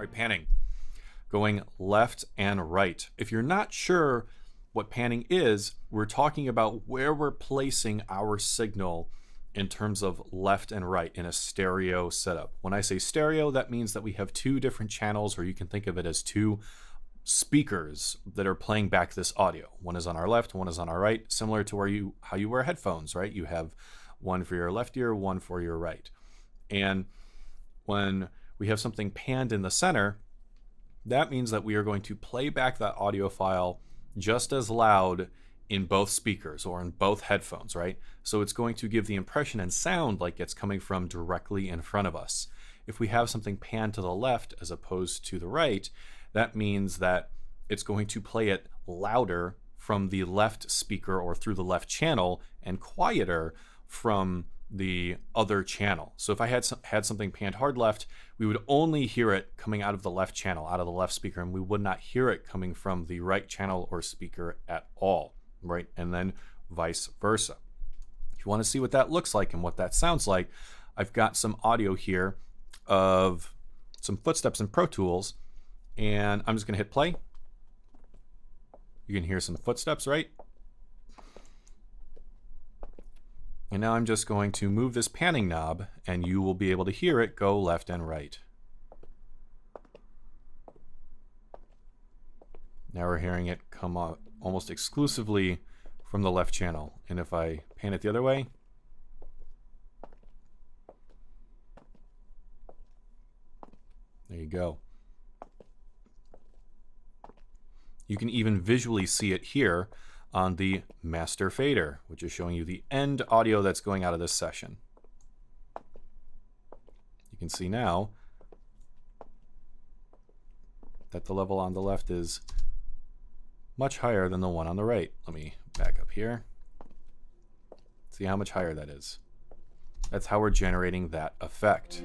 right, panning. Going left and right. If you're not sure what panning is, we're talking about where we're placing our signal in terms of left and right in a stereo setup. When I say stereo, that means that we have two different channels, or you can think of it as two speakers that are playing back this audio. One is on our left, one is on our right, similar to how you wear headphones, right? You have one for your left ear, one for your right. And when we have something panned in the center, that means that we are going to play back that audio file just as loud in both speakers or in both headphones, right? So it's going to give the impression and sound like it's coming from directly in front of us. If we have something panned to the left as opposed to the right, that means that it's going to play it louder from the left speaker or through the left channel and quieter from the other channel. So if I had something panned hard left, we would only hear it coming out of the left channel, out of the left speaker, and we would not hear it coming from the right channel or speaker at all, right? And then vice versa. If you want to see what that looks like and what that sounds like, I've got some audio here of some footsteps in Pro Tools, and I'm just going to hit play. You can hear some footsteps, right? And now I'm just going to move this panning knob, and you will be able to hear it go left and right. Now we're hearing it come out almost exclusively from the left channel. And if I pan it the other way, there you go. You can even visually see it here on the master fader, which is showing you the end audio that's going out of this session. You can see now that the level on the left is much higher than the one on the right. Let me back up here. See how much higher that is. That's how we're generating that effect.